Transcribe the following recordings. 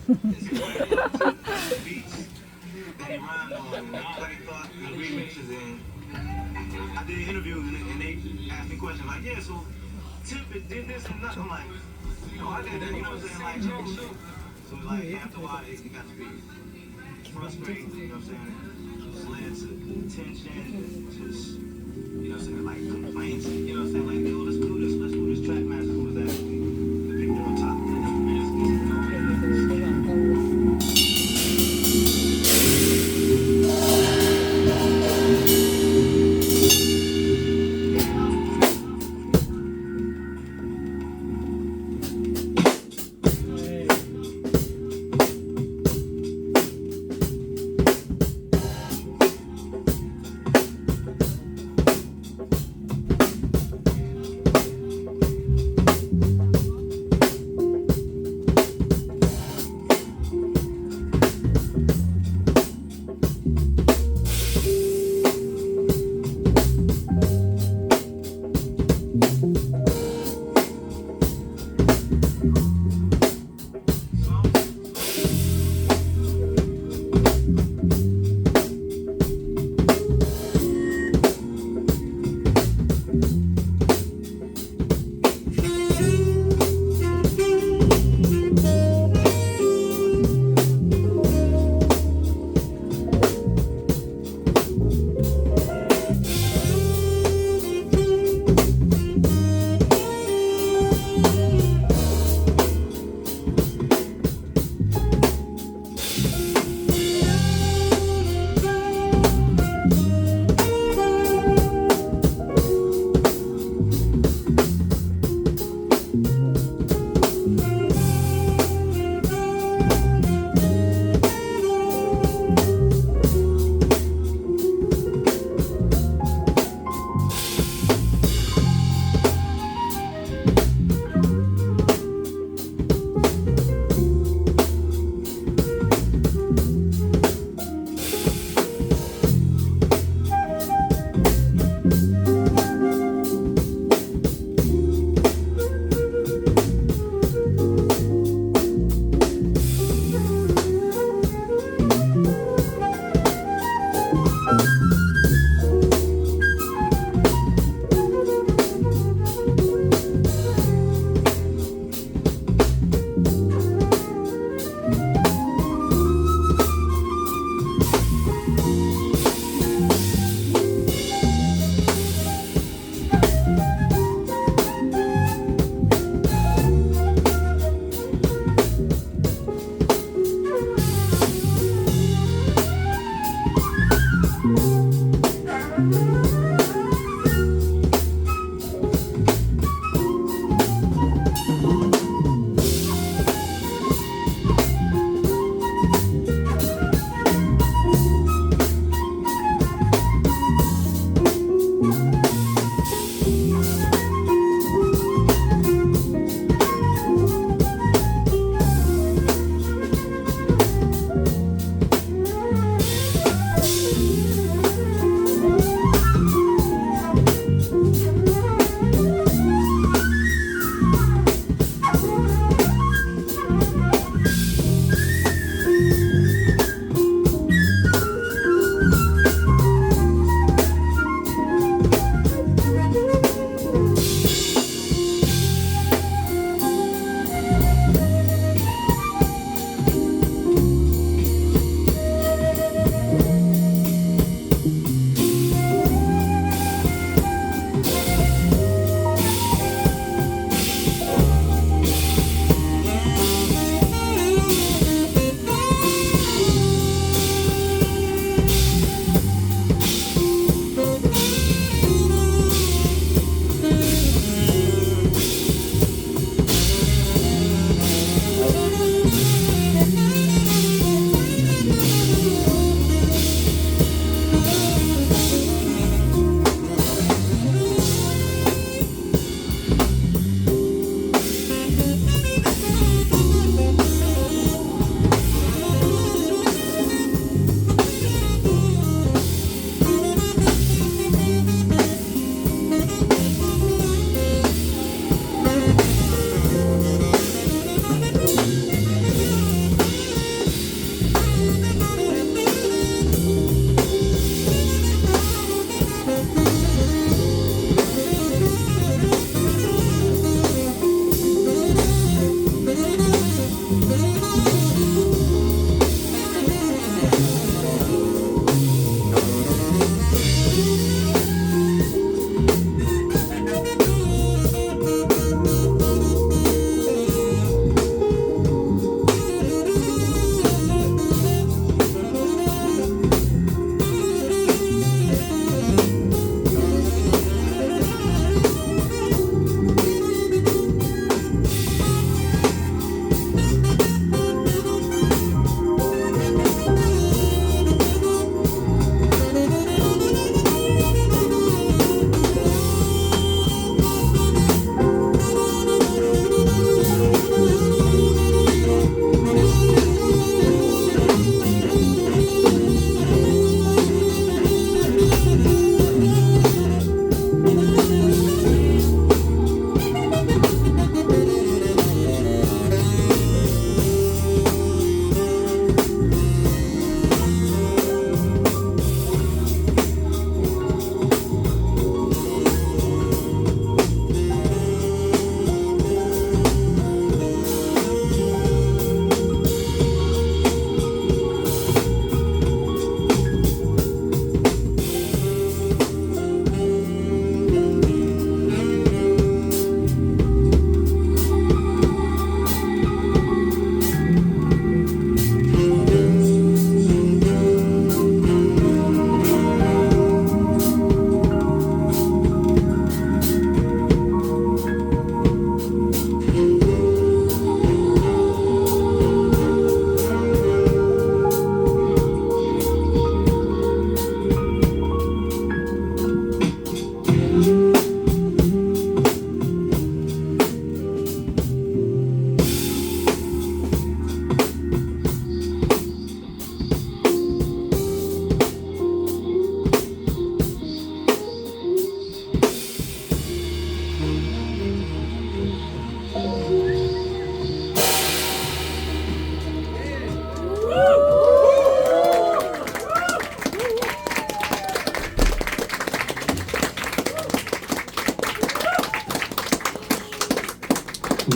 I did interviews and they asked me questions like, yeah, so Tippett did this and that. I'm like, no, I did that. You know what I'm saying? Like, so like after a while, it got to be frustrating. You know what I'm saying? Just led to tension, just you know what I'm saying? Like complaints. You know what I'm saying? Like, yo, let's do this. Let's do this track master. Who was that? The people on top.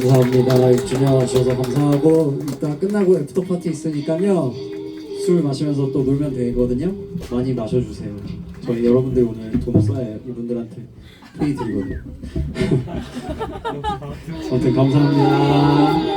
감사합니다. 6주년 와주셔서 감사하고 이따 끝나고 애프터 파티 있으니까요. 술 마시면서 또 놀면 되거든요. 많이 마셔주세요. 저희 여러분들 오늘 돈 써야 이분들한테 페이 드리거든요. 아무튼 감사합니다.